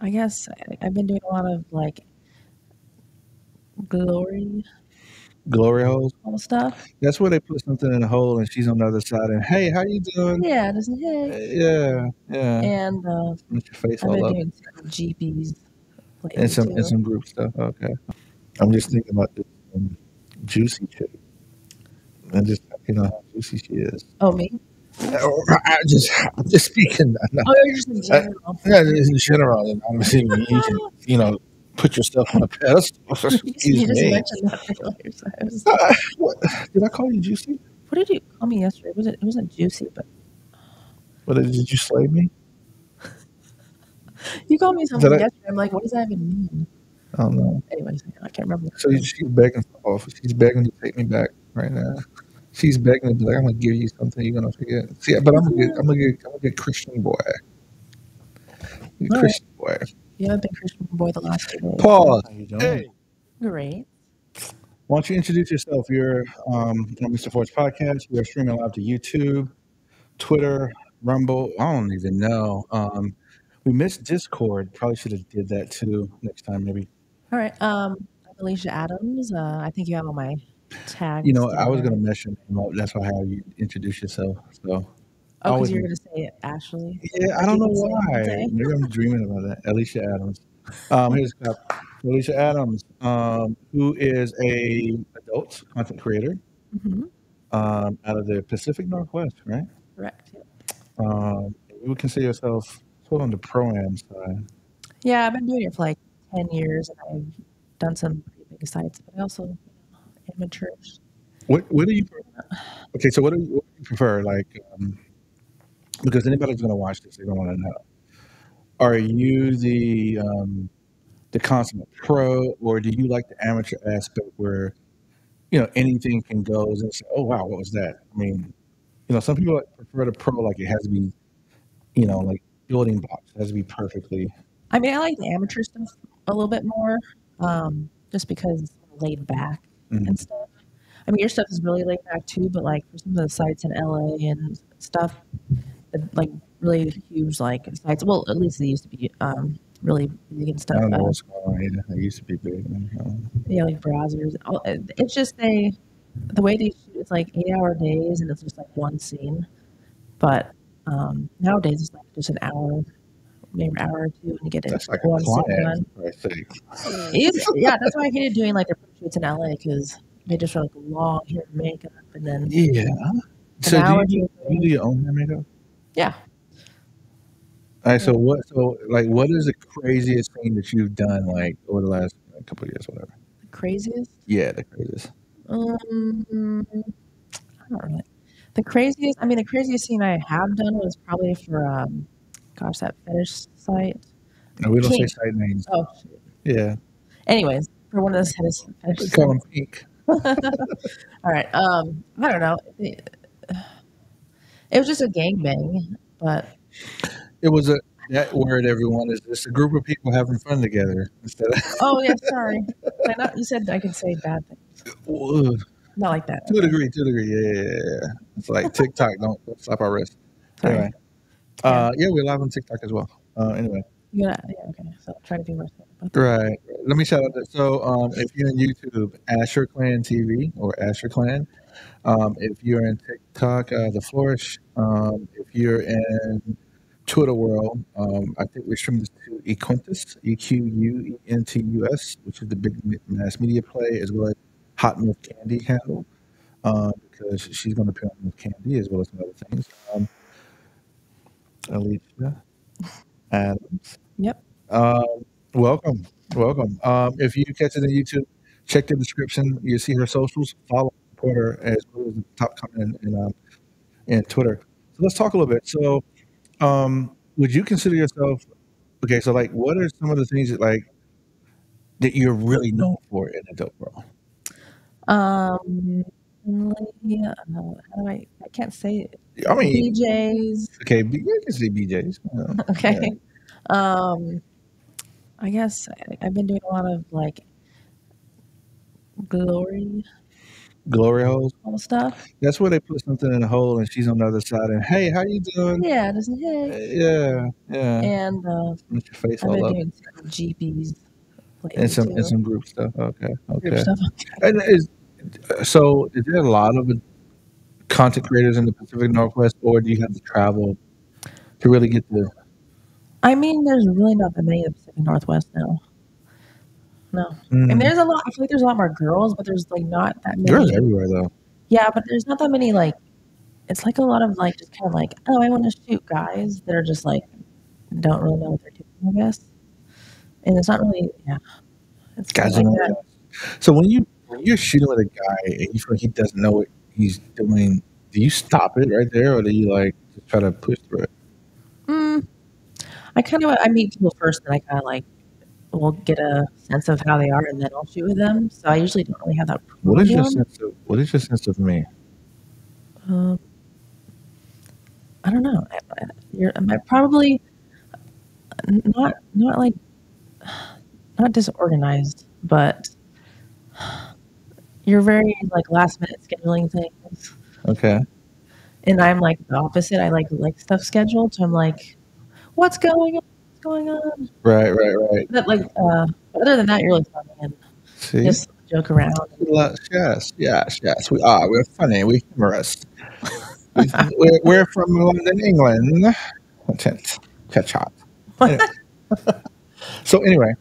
I guess I've been doing a lot of like glory holes stuff. That's where they put something in a hole and she's on the other side and hey, how you doing? Yeah, just hey. Yeah. And With your face I've all been up doing some GPs and lately too. some group stuff. Okay. I'm just thinking about this juicy chick. And just how juicy she is. Oh, me? I'm just speaking. Oh, you're just in general. Yeah, just in general. And obviously, you can, put yourself on a pedestal. You just mentioned that earlier. So I was what, did I call you juicy? What did you call me yesterday? It wasn't juicy, but. What did you slay me? You called me something yesterday. I'm like, what does that even mean? I don't know. Anyways, I can't remember. So she's begging for office. She's begging to take me back right now. She's begging to be like, I'm gonna give you something you're gonna forget. See, but I'm a good Christian boy. Christian boy. Yeah, I've been Christian boy the last 2 days. Pause. How you doing? Hey. Great. Why don't you introduce yourself? You're on MrFlourish Podcast. We are streaming live to YouTube, Twitter, Rumble. I don't even know. We missed Discord. Probably should have did that too next time, maybe. All right. I'm Alisha Adams. I think you have all my tags. I was gonna mess your name up. That's why I have you introduce yourself. So. Oh, because you're gonna say Ashley. Yeah, I don't know why. Maybe I'm dreaming about that. Alisha Adams. Here's Alisha Adams, who is a adult content creator out of the Pacific Northwest, right? Correct. You would consider yourself sort of on the pro-am side. Yeah, I've been doing it for like 10 years, and I've done some pretty big sites, but I also amateurs. What do you? Okay, so what do you prefer? Like, because anybody's going to watch this, they're going to want to know. Are you the consummate pro, or do you like the amateur aspect where anything can go and say, oh wow, what was that? I mean, some people prefer the pro, like it has to be like building blocks, it has to be perfectly. I mean, I like the amateur stuff a little bit more, just because it's laid back and stuff. I mean, your stuff is really laid back too, but like for some of the sites in LA and stuff, like really huge like sites. Well, at least they used to be really big and stuff. I don't know what's going on here. They used to be big. Yeah, like browsers. It's just the way they shoot. It's like 8-hour days, and it's just like one scene. But nowadays it's like just an hour, maybe an hour or two, and you get it like one scene done. Yeah, that's why I hated doing like the shoots in LA because they just are like long hair makeup, and then So do you do your own hair makeup? Yeah. All right. So what is the craziest thing that you've done like over the last couple of years, whatever? The craziest? Yeah, the craziest. I don't know. The craziest thing I have done was probably for that fetish site. No, we don't say site names. Oh, shoot. Yeah. Anyways, for one of those fetish sites. Call them pink. All right. I don't know. It was just a gangbang, but it was that word. Everyone is just a group of people having fun together instead of. Oh yeah, sorry. You said I could say bad things. Not like that. To a degree. Yeah. It's like TikTok. Don't slap our wrist. Sorry. Anyway. We're live on TikTok as well. Anyway. Yeah. Okay. So try to be more. Right. Let me shout out that. So, if you're in YouTube, AsherClanTV or AsherClan. If you're in TikTok, the Flourish. If you're in Twitter world, I think we're streaming this to Equentus, EQUENTUS, which is the big mass media play, as well as Hot MilfCandy handle, because she's going to appear on MilfCandy as well as some other things. Alisha Adams. Yep. Welcome. If you catch it on YouTube, check the description. You see her socials. Follow, support her, as well as the top comment in Twitter. So let's talk a little bit. So, would you consider yourself okay? So, like, what are some of the things that you're really known for in the dope world? How do I can't say it. I mean, BJs. Okay, you can say BJs. Okay. Yeah. I guess I've been doing a lot of like glory Glory holes. all stuff. That's where they put something in a hole and she's on the other side and hey, how you doing? Yeah, just hey. Yeah. And With your face I've all been up. doing some GPs And lately too. some group stuff. Okay. Group stuff. And is there a lot of content creators in the Pacific Northwest, or do you have to travel to really get the? I mean, there's really not that many in the Pacific Northwest now. No, I mean, there's a lot. I feel like there's a lot more girls, but there's like not that many. Girls everywhere though. Yeah, but there's not that many. Like, it's like a lot of like just kind of like, oh, I want to shoot guys that are just like don't really know what they're doing, I guess. And it's not really, it's Guys like don't know that. that. So when you're shooting with a guy and you feel like he doesn't know what he's doing, do you stop it right there, or do you like just try to push through it? I meet people first, and I kind of like will get a sense of how they are, and then I'll shoot with them. So I usually don't really have that problem. What is your sense of me? I don't know. I'm probably not like not disorganized, but you're very like last minute scheduling things. Okay. And I'm like the opposite. I like stuff scheduled. So I'm like, what's going on? What's going on? Right. But like, other than that, you're really funny and See? just joke around. Yes. We are. We're funny. We're humorous. we're from London, England. Cha-cha. Anyway. So anyway,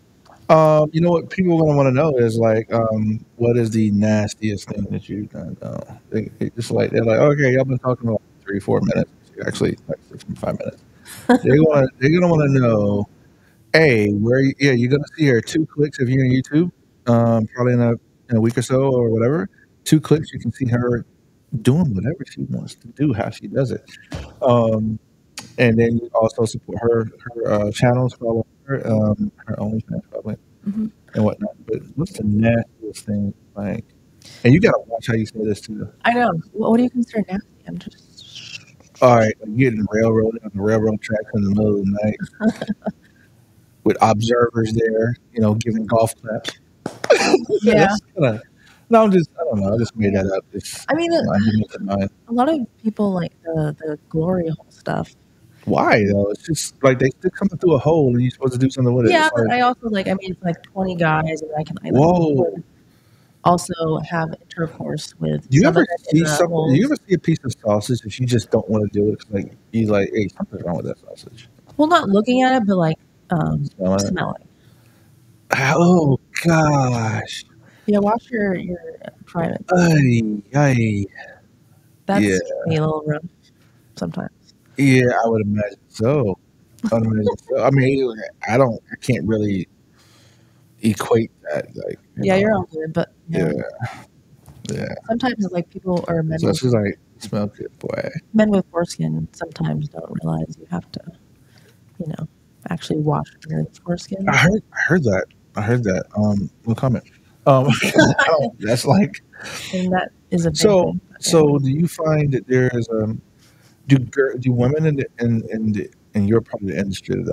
you know what people are going to want to know is like, what is the nastiest thing that you've done? They're like, okay, y'all been talking about 3-4 minutes. Actually, like 5 minutes. They're gonna want to know, you're gonna see her 2 clicks if you're on YouTube, probably in a week or so or whatever. 2 clicks, you can see her doing whatever she wants to do, how she does it. And then you also support her channels, follow her OnlyFans probably, and whatnot. But what's the nastiest thing like? And you gotta watch how you say this too. I know. What do you consider nasty? I'm just. All right, like getting railroaded on the railroad tracks in the middle of the night with observers there, giving golf claps. Yeah. I don't know. I just made that up. I mean, a lot of people like the glory hole stuff. Why though? It's just like they stick something through a hole and you're supposed to do something with it. Yeah, but I also it's like 20 guys, and I can also have intercourse with. Do you ever see something? Do you ever see a piece of sausage that you just don't want to do it? Like you're like, hey, something's wrong with that sausage. Well, not looking at it, but like smelling. Oh gosh. Yeah, watch your private. That's me a little rough sometimes. Yeah, I would imagine so. I mean, I can't really equate that. Like, you're all good, but yeah. Sometimes like people are men. So she's like, smell good, boy. Men with foreskin sometimes don't realize you have to, actually wash your foreskin. I heard that. No comment. That's like. And that is a big thing. So do you find that there's do women in your part of the industry,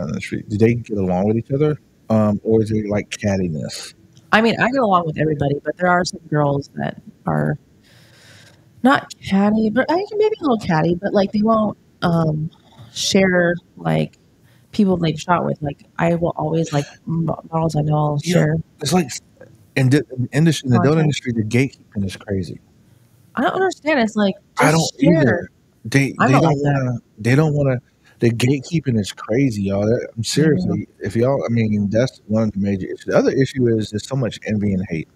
do they get along with each other, or is it like cattiness? I mean, I get along with everybody, but there are some girls that are not catty, but I think maybe a little catty, but like they won't share like people they've shot with. Like I will always like models I know I'll share. It's like in the industry, the adult industry, the gatekeeping is crazy. I don't understand. It's like I don't either. They don't want to. The gatekeeping is crazy, y'all. I'm seriously. If y'all, I mean, that's one of the major issues. The other issue is there's so much envy and hate,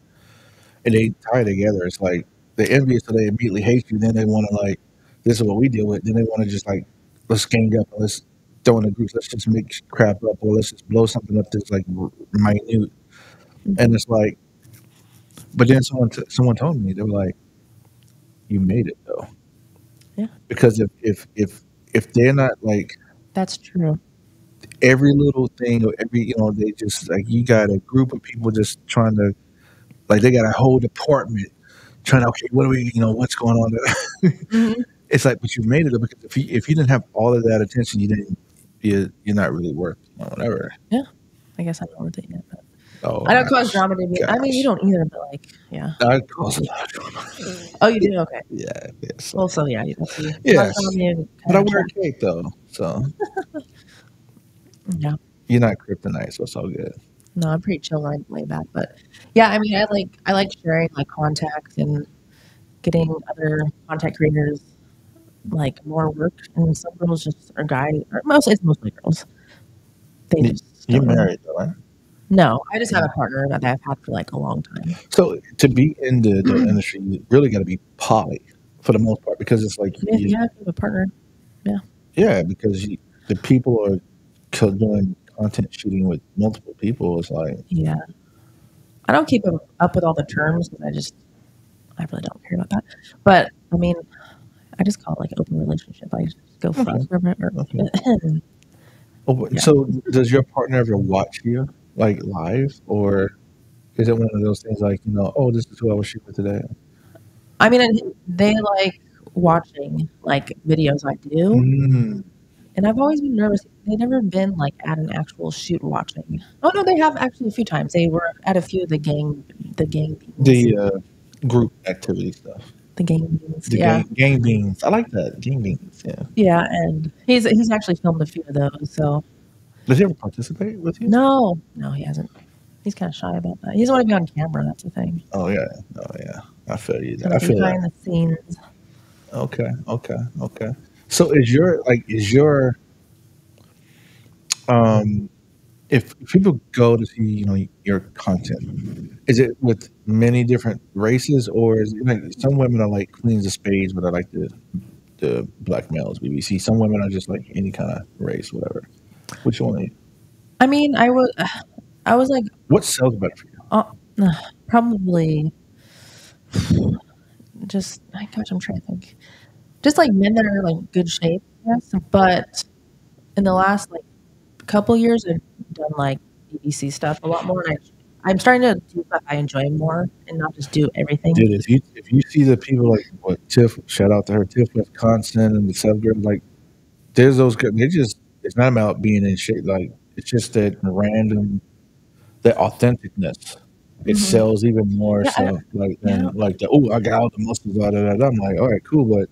and they tie together. It's like they're envious, so they immediately hate you. Then they want to like, this is what we deal with. Then they want to just like, let's gang up and let's throw in the groups. Let's just make crap up, or let's just blow something up that's like minute. And it's like, but then someone told me, they were like, you made it though. Yeah. Because if they're not like, that's true. Every little thing or they just like, you got a group of people just trying to, like, they got a whole department trying to, okay, what do we, what's going on there? It's like, but you made it though, because if you didn't have all of that attention, you're not really worth whatever. Yeah. I guess I'm not worth it yet. But I don't cause drama to me. I mean, you don't either, but like, yeah. I cause a lot of drama. Oh, you do? Okay. Yeah. So. Well, so yeah, that's you. Yes. But I wear a cape though, so yeah. you're not kryptonite, so it's all good. No, I'm pretty chill way back, but yeah, I mean, I like sharing like contacts and getting other content creators like more work, and some girls just or guys, or it's mostly girls. They just You're don't know. married though, right? No, I just have a partner that I've had for like a long time. So to be in the industry, you really got to be poly for the most part because it's like You have to have a partner. Yeah. Yeah, because the people are doing content shooting with multiple people. It's like Yeah. I don't keep up with all the terms because I really don't care about that. But I mean, I just call it like open relationship. I just go fuck forever. Okay. So does your partner ever watch you like live, or is it one of those things like oh, this is who I was shooting with today? I mean, they like watching like videos I do, and I've always been nervous. They've never been like at an actual shoot watching. Oh no, they have actually a few times. They were at a few of the gang group activity stuff. The gang beans. Gang beans. I like that. Gang beans. Yeah. Yeah, and he's actually filmed a few of those. So does he ever participate with you? No, he hasn't. He's kind of shy about that. He doesn't want to be on camera. That's the thing. Oh yeah. I feel you. I feel behind the scenes. Okay. So is your if people go to see your content, is it with many different races, or is it like some women are like queens of spades, but I like the black males BBC? Some women are just like any kind of race, whatever. Which one are you? I mean, I was like, what sells better for you? Probably just, my gosh, I'm trying to think. Just like men that are like good shape, yes. But in the last like couple years, I've done like BBC stuff a lot more, and I'm starting to do stuff I enjoy more and not just do everything. Dude, if you see the people like what Tiff, shout out to her, Tiff Wisconsin and the subgroup, like there's those good. It's not about being in shape. Like it's just that authenticness. It sells even more. So like the I got all the muscles out of that. I'm like, all right, cool, but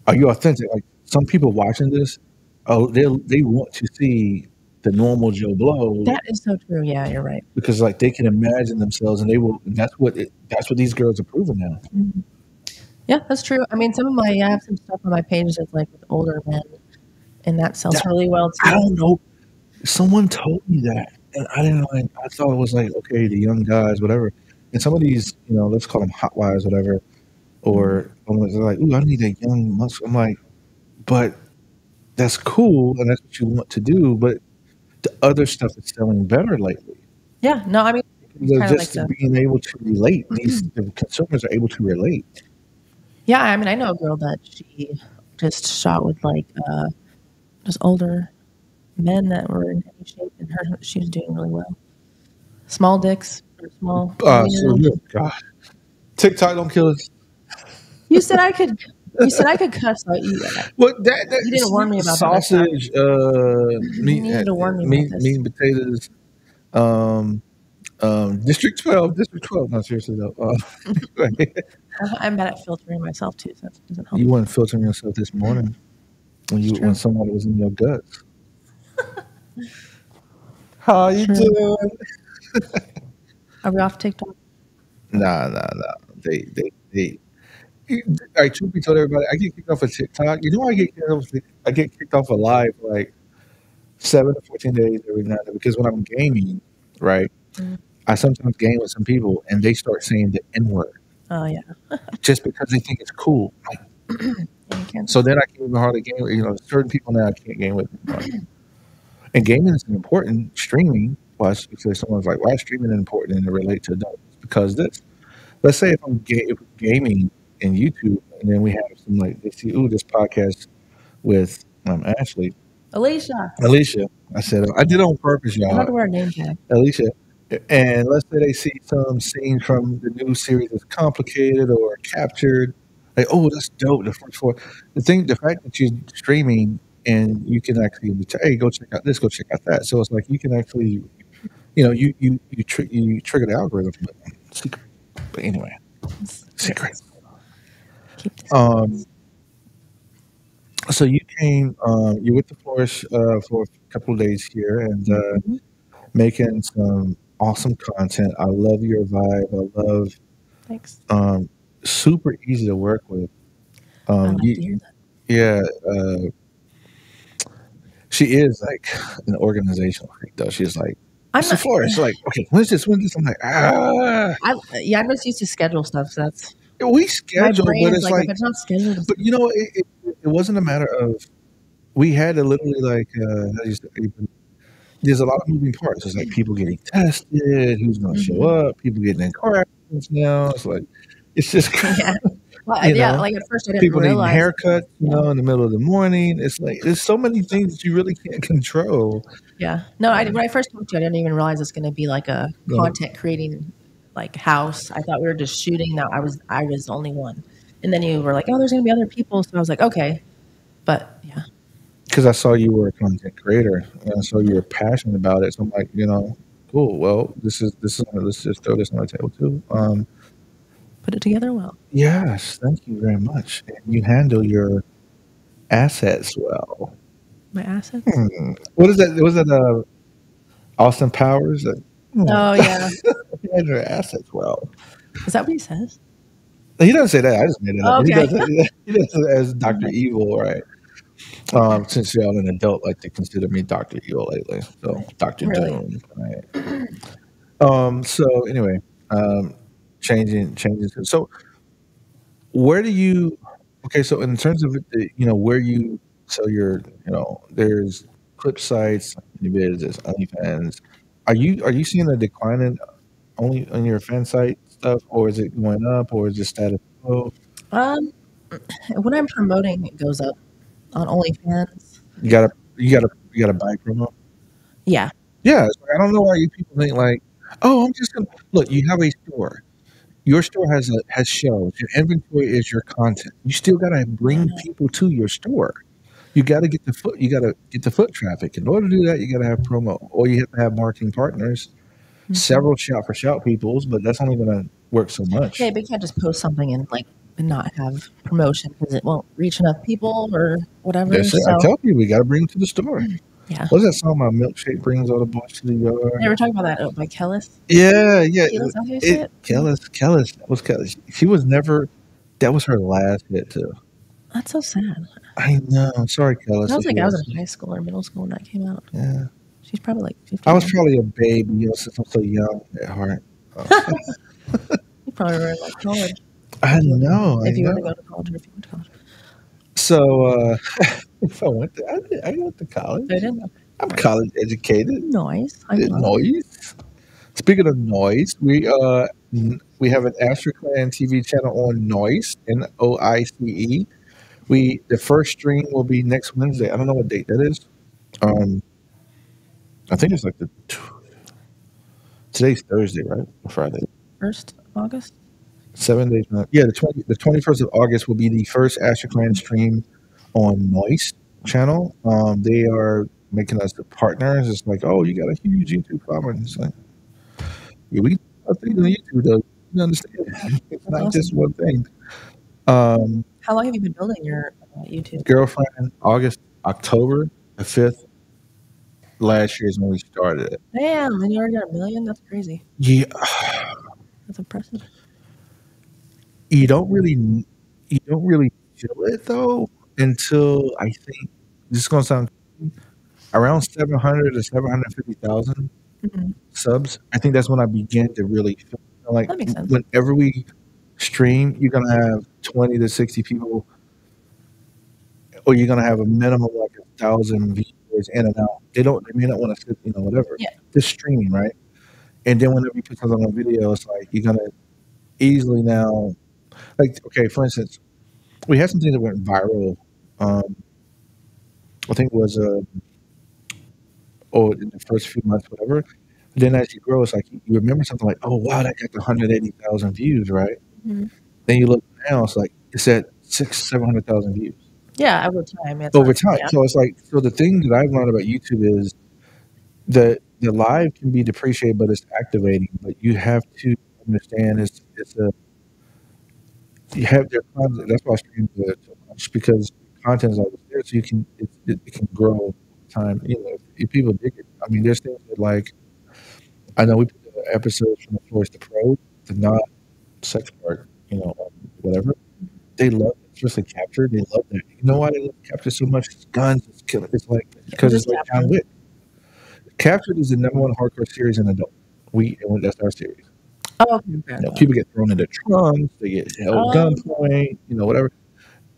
are you authentic? Like some people watching this, they want to see the normal Joe Blow. That is so true. Yeah, you're right. Because like they can imagine themselves, and they will. And that's what these girls are proving now. Mm-hmm. Yeah, that's true. I mean, I have some stuff on my page that's like with older men, and that sells really well too. I don't know. Someone told me that, and I didn't like. I thought it was like okay, the young guys, whatever. And some of these, let's call them hot wives, whatever. Or they're like, ooh, I need a young muscle. I'm like, but that's cool, and that's what you want to do, but the other stuff is selling better lately. Yeah, no, I mean, just like being able to relate. The consumers are able to relate. Yeah, I mean, I know a girl that she just shot with like just older men that were in any shape, and she was doing really well. Small dicks, or small. God. TikTok don't kill us. You said I could. You said I could cuss. So you didn't warn me about sausage. Meat and potatoes. District 12. No, seriously though. I'm bad at filtering myself too, so that doesn't help. You weren't filtering yourself this morning when somebody was in your guts. How you doing? Are we off TikTok? Nah. They. All right, truth be told, everybody, I get kicked off of TikTok. You know, I get kicked off of live for like 7 to 14 days every night because when I'm gaming, right, I sometimes game with some people and they start saying the N word. Oh yeah, just because they think it's cool. So then I can even hardly game with certain people now I can't game with. And gaming is important. Streaming, because someone's like, why is streaming important and it relate to adults? Because let's say if I'm gaming in YouTube, and then we have some they see, this podcast with Ashley. Alisha. I said, I did it on purpose, y'all. I have to wear a name tag. Alisha. And let's say they see some scene from the new series that's complicated or captured. Like, oh, that's dope. The fact that you're streaming and you can actually, hey, go check out this, go check out that. So it's like you can actually, you trigger the algorithm. But anyway, secret. Keep this. So you came, you with the Flourish for a couple of days here and making some awesome content. I love your vibe. I love Thanks. super easy to work with. I like to hear that. Yeah, she is like an organizational freak though. She's like, I'm not. Flourish. Like, okay, when's this? When's this? I'm like, I'm just used to schedule stuff. So that's we schedule, my brain but is it's like, if it's not scheduled. but you know, it wasn't a matter of we had to literally like how do you say, there's a lot of moving parts. It's like people getting tested, who's going to show up, people getting in car accidents now. It's like it's just Yeah. Well, like at first I didn't people needing realize. haircuts, in the middle of the morning. It's like there's so many things that you really can't control. Yeah. No, when I first talked to you, I didn't even realize it's going to be like a content creating like house. I thought we were just shooting. That I was the only one, and then you were like, "Oh, there's going to be other people." So I was like, "Okay," but yeah. Because I saw you were a content creator, and I saw you were passionate about it. So I'm like, cool. Well, let's just throw this on the table too. Put it together well. Yes, thank you very much. And you handle your assets well. My assets. What is that? Was that Austin Powers? Oh yeah. You handle your assets well. Is that what he says? He doesn't say that. I just made it up. Okay. He does it as Dr. Evil, right? Since y'all an adult, like to consider me Dr. Evil lately, so Dr. Doom. Right? So anyway, changing. So where do you? Okay, so in terms of where you sell your, there's clip sites, vids, there's OnlyFans. Are you seeing a decline in only on your fan site stuff, or is it going up, or is it status quo? When I'm promoting, it goes up. On OnlyFans. You gotta buy promo. Yeah. Yeah. It's like, I don't know why you people think like, oh, I'm just gonna look. You have a store. Your store has shelves. Your inventory is your content. You still gotta bring people to your store. You gotta get the foot. You gotta get the foot traffic. In order to do that, you gotta have promo, or you have to have marketing partners. Several shout for shout peoples, but that's only gonna work so much. Yeah, but you can't just post something and not have promotion because it won't reach enough people or whatever. I tell people we got to bring them to the store. Yeah. What's that song? My milkshake brings all the boys to the yard. You ever talk about that by Kellis? Yeah. Kellis. That was Kellis. She was never. That was her last hit too. That's so sad. I know. Sorry, Kellis. I was like, I was in high school or middle school when that came out. Yeah. She's probably like 15. I was probably a baby, since I'm so young at heart. You probably were in college. I know. If you were to go to college or if you went to college. So, if I went to college. I didn't. I'm college educated. Noise. Noise. Speaking of noise, we have an AsherClanTV channel on Noise, Noice. The first stream will be next Wednesday. I don't know what date that is. I think it's like today's Thursday, right? Or Friday. 1st of August. 7 days. Yeah, the 21st of August will be the first AsherClan stream on Noise channel. They are making us the partners. It's like, oh, you got a huge YouTube following. It's like, yeah, we got things on YouTube though. You understand? It's not just one thing. How long have you been building your YouTube? Girlfriend, October the 5th. Last year is when we started it. Damn, and you already got 1 million? That's crazy. Yeah. That's impressive. You don't really feel it though until I think this is gonna sound around 700 to 750,000 subs. I think that's when I began to really feel like that makes sense. Whenever we stream, you're gonna have 20 to 60 people, or you're gonna have a minimum like 1,000 viewers in and out. They may not want to sit, whatever. Yeah. Just streaming, right? And then whenever you put something on video, it's like you're gonna easily now. Like, okay, for instance, we had something that went viral. I think it was in the first few months, whatever. Then as you grow, it's like you remember something like, oh wow, that got 180,000 views, right? Mm-hmm. Then you look now, it's like it's at 700,000 views. Yeah, over time. Yeah. So it's like the thing that I've learned about YouTube is the live can be depreciated, but it's activating. But you have to understand it's you have their content. That's why I stream it so much because content is always there, so you can it can grow over time. You know, if people dig it. I mean, there's things that like I know we put the episodes from the floors to pro, the not sex part, you know, whatever. They love it, especially capture. They love that. You know why they love capture so much? It's guns, it's killing. It's like because it's like John Wick. Captured is the #1 hardcore series in adult. That's our series. Oh, okay. You know, people get thrown into trunks, they get held gunpoint, you know, whatever.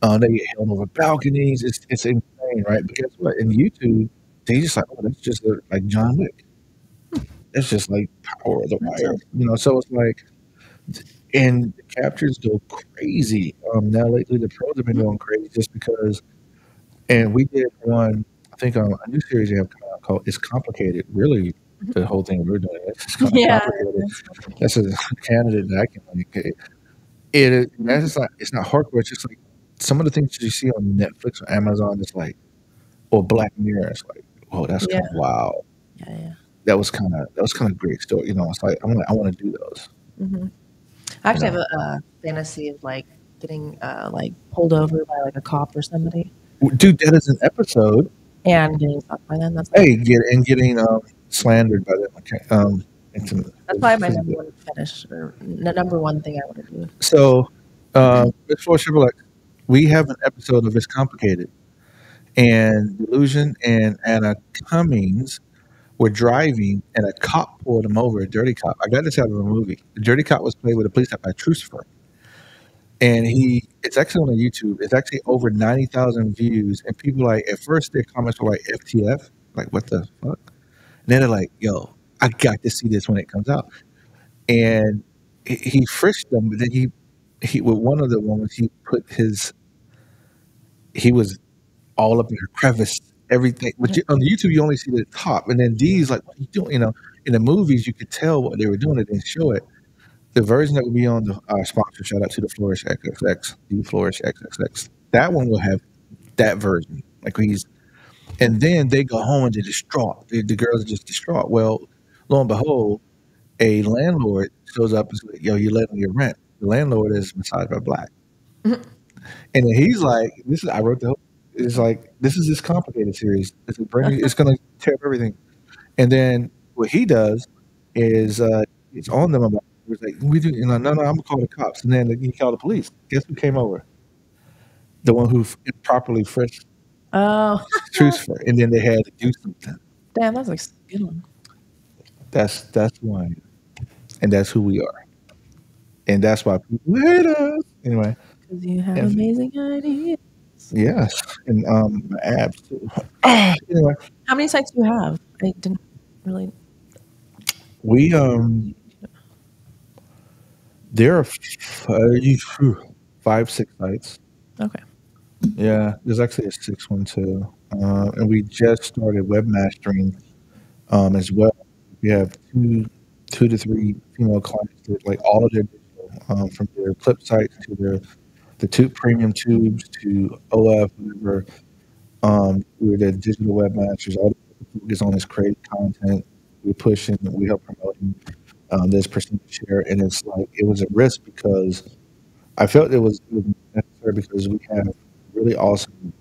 They get held over balconies. It's insane, right? But guess what? In YouTube, they just like, oh, that's just like John Wick. That's just like Power of the Wire, you know. So it's like, and the captures go crazy. Now lately the pros have been going crazy just because. And we did one, I think, a new series they have come out called "It's Complicated." Really, the whole thing we're doing it's kind of complicated. That's a candidate that I can like. It's not hardcore. It's just like some of the things you see on Netflix or Amazon. It's like, or Black Mirror. It's like, oh, that's kind of wow. Yeah. That was kind of great story. You know, it's like I want to do those. I actually have a fantasy of like getting like pulled over by like a cop or somebody. Dude, that is an episode. And getting fucked by them. That's getting slandered by them. Okay. That's probably my #1 fetish or #1 thing I want to do. So, before Chevrolet, we have an episode of It's Complicated, and Delusion and Anna Cummings were driving, and a cop pulled them over. A dirty cop. I got this out of a movie. The dirty cop was played with a police cop by Trucifer. And it's actually on YouTube. It's actually over 90,000 views. And people like, at first their comments were like, FTF? Like, what the fuck? And then they're like, yo, I got to see this when it comes out. And he frisked them, but then he with one of the ones, he was all up in her crevice, everything. But on the YouTube, you only see the top. And then these, like, what are you doing? You know, in the movies, you could tell what they were doing. They didn't show it. The version that will be on our sponsor, shout out to the Flourish XXX, the Flourish XXX. That one will have that version. And then they go home and they're distraught. The girls are just distraught. Well, lo and behold, a landlord shows up and says, yo, you let me your rent. The landlord is massaged by black. And then he's like, I wrote the whole, it's like, this is this complicated series. It's going to tear up everything. And then what he does is it's on them about, it was like, no, I'm gonna call the cops. And then he called the police. Guess who came over? The one who improperly frisked Trucifer. And then they had to do something. Damn, that's like a good one. That's why. And that's who we are. And that's why people hate us. Anyway. Because you have amazing ideas. Yes. And my abs too. Anyway. How many sites do you have? I didn't really. We there are 5, 6 sites. Okay. Yeah, there's actually a 6th one too, and we just started webmastering as well. We have 2 to 3 female clients that like all of their digital, from their clip sites to the premium tubes to OF, whatever. We're the digital webmasters. All the focus on is creating content. We're pushing. We help promoting. This percentage share, and it's like it was a risk because I felt it was necessary because we have really awesome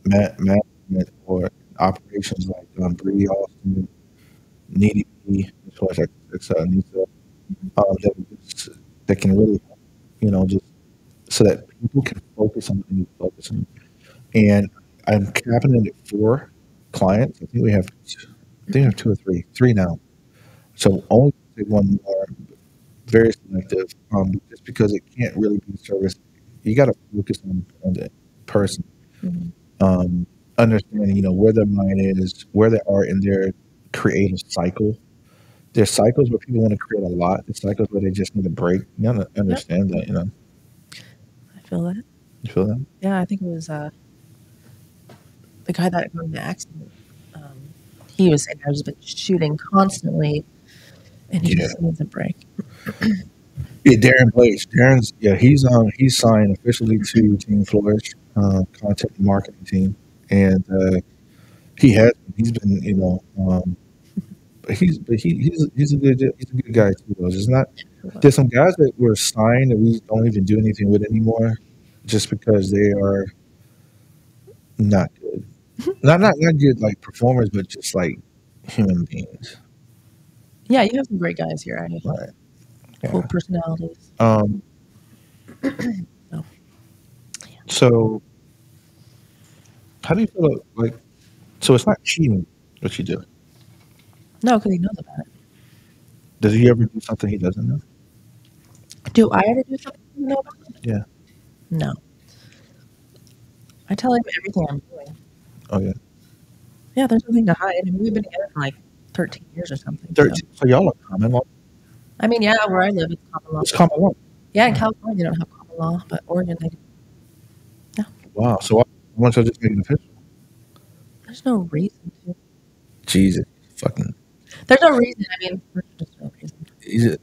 management or operations like Bree Austin, Needy P, Nisa, that can really, you know, just so that people can focus on what they need to focus on. And I'm capping it at 4 clients. I think we have 2 or 3 now. So only take one more, very selective, just because it can't really be service. You got to focus on the person, understanding, you know, where their mind is, where they are in their creative cycle. There's cycles where people want to create a lot. There's cycles where they just need a break. You got to understand that, you know. I feel that. You feel that? Yeah, I think it was the guy that got in the accident. He was saying I've been shooting constantly. And he just needs a break. Yeah, Darren Blaze. He's signed officially to Team Flourish, content and marketing team, and he's been, you know, He's a good guy too. Though. It's not there's some guys that were signed that we don't even do anything with anymore, just because they are not good. Not good like performers, but just like human beings. Yeah, you have some great guys here. Right. Cool Yeah. personalities. So, So how do you feel like? So it's not cheating what you do. no, because he knows about it. Does he ever do something he doesn't know? Do I ever do something you know about it? Yeah. No. I tell him everything I'm doing. Oh yeah. Yeah, there's nothing to hide. I mean, we've been together for like 13 years or something. 13. So y'all are common law. I mean, yeah, where I live, it's common law. It's common law. Yeah, in California, they don't have common law, but Oregon, they do. Yeah. Wow. So why don't you just make it official? There's no reason to. Jesus, fucking. There's no reason. I mean, there's just no reason.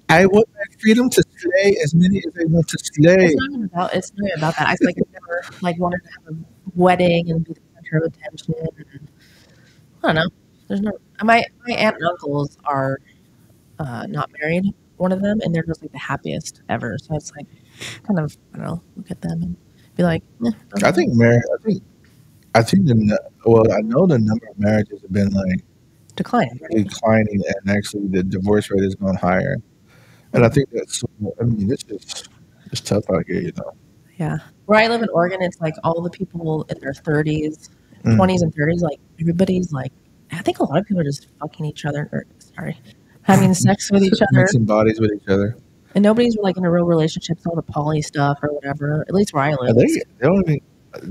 I want my freedom to slay as many as I want to slay. It's not even about that. I like never like wanted to have a wedding and be the center of attention. And, I don't know. There's no. My aunt and uncles are not married. One of them, and they're just like the happiest ever. So it's like kind of I don't know. Look at them and be like. I think I know the number of marriages have been like declining, and actually the divorce rate has gone higher. And I think that's, I mean, it's tough out here, you know. Yeah. Where I live in Oregon, it's like all the people in their 30s, 20s and 30s, like everybody's like, I think a lot of people are just fucking each other, having sex with each other. Mixing bodies with each other. And nobody's like in a real relationship, all the poly stuff or whatever, at least where I live. They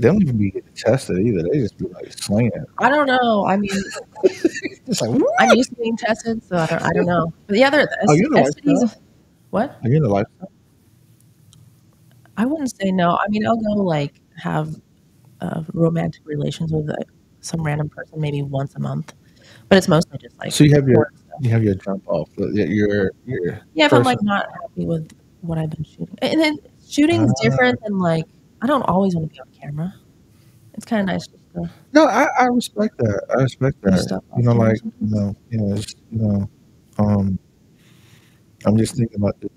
don't even be getting tested either. They just be like slinging it. I don't know. I mean, it's like, I'm used to being tested, so I don't know. But yeah, they're STDs. What? Are you in the lifestyle? I wouldn't say no. I mean, I'll go like have romantic relations with some random person maybe once a month, but it's mostly just like. So you have your jump off. Your yeah. If I'm like not happy with what I've been shooting, and then shooting's different than like I don't always want to be on camera. It's kind of nice just to. No, I respect that. I respect that. You know, like I'm just thinking about this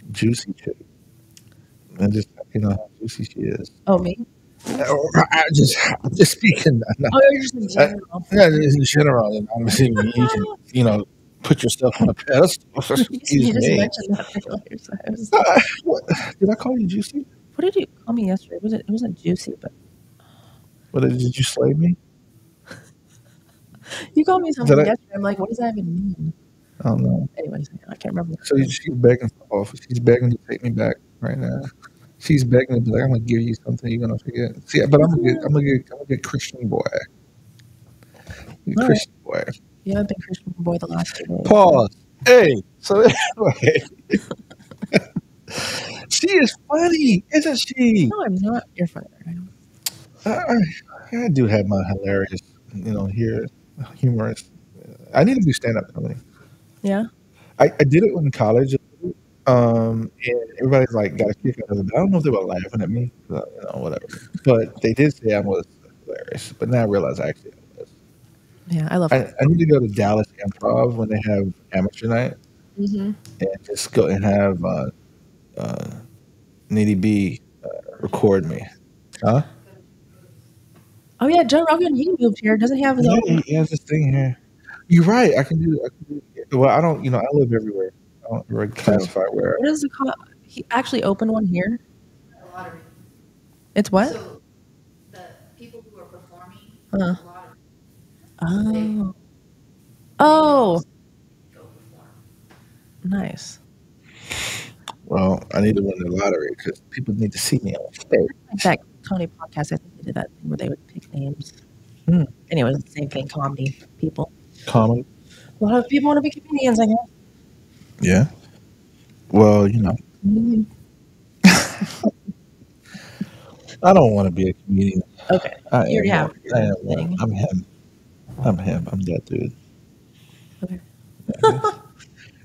juicy chick. And just how juicy she is. Oh, me? I'm just speaking. Oh, you're just in general. Yeah, in general. And obviously, you can, put yourself on a pedestal. You just mentioned that earlier. So did I call you juicy? What did you call me yesterday? It wasn't juicy, but. What did you slay me? You called me something yesterday. I'm like, what does that even mean? I don't know. Anyways, I can't remember. So she's begging for office. She's begging to take me back right now. She's begging to be like, I'm gonna give you something you're gonna forget. See, but I'm gonna get Christian boy. Christian boy. You haven't been Christian boy the last 2 days. Pause. Hey. So anyway. She is funny, isn't she? No, I'm not. You're funny. I do have my hilarious, humorous. I need to do stand-up comedy. Yeah. I did it in college, and everybody's like got a kick out of it. I don't know if they were laughing at me, whatever. But they did say I was hilarious. But now I realize actually I was. Yeah, I love I need to go to Dallas Improv when they have amateur night, and just go and have Nitty B record me. Huh? Oh yeah, Joe Rogan, he moved here. Doesn't he have his own? He has this thing here. You're right. I can do. Well, I don't. I live everywhere. I don't really classify where. What is it called? He actually opened one here. A lottery. It's what? So the people who are performing. A lottery. Oh. Go perform. Nice. Well, I need to win the lottery because people need to see me on stage. Like that Tony podcast, I think they did that thing where they would pick names. Anyway, it's the same thing. Comedy people. Comedy. A lot of people want to be comedians, I guess. Yeah. Well, I don't want to be a comedian. Okay. I'm him. I'm that dude. Okay.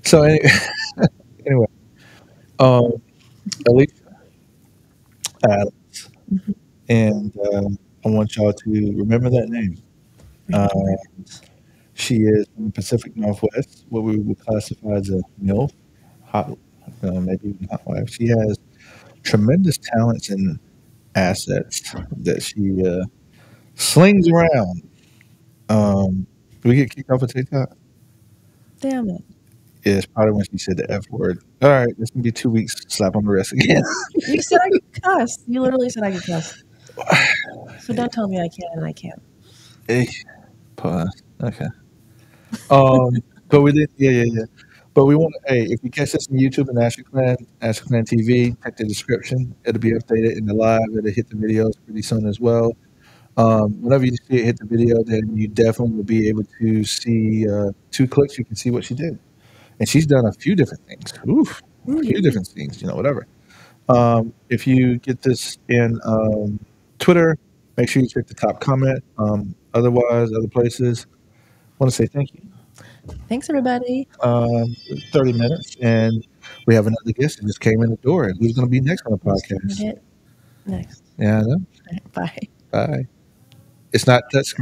So anyway, Alisha Adams, and I want y'all to remember that name. She is from the Pacific Northwest, what we would classify as a MILF, hot, maybe even hot wife. She has tremendous talents and assets that she slings around. Do we get kicked off of TikTok? Damn it. Yeah, it's probably when she said the F word. All right, it's going to be 2 weeks. Slap on the wrist again. You said I could cuss. You literally said I could cuss. So don't tell me I can and I can't. Hey, pause. Okay. But we did, yeah. But we want to, hey, if you catch us on YouTube and AsherClan TV, check the description. It'll be updated in the live. It'll hit the videos pretty soon as well. Whenever you see it hit the video, then you definitely will be able to see 2 clicks. You can see what she did. And she's done a few different things. Oof, a few different things, whatever. If you get this in Twitter, make sure you check the top comment. Otherwise, other places, I want to say thank you. Thanks, everybody. 30 minutes, and we have another guest that just came in the door. And who's going to be next on the podcast? Next. Yeah, I know. Bye. Bye. It's not touchscreen.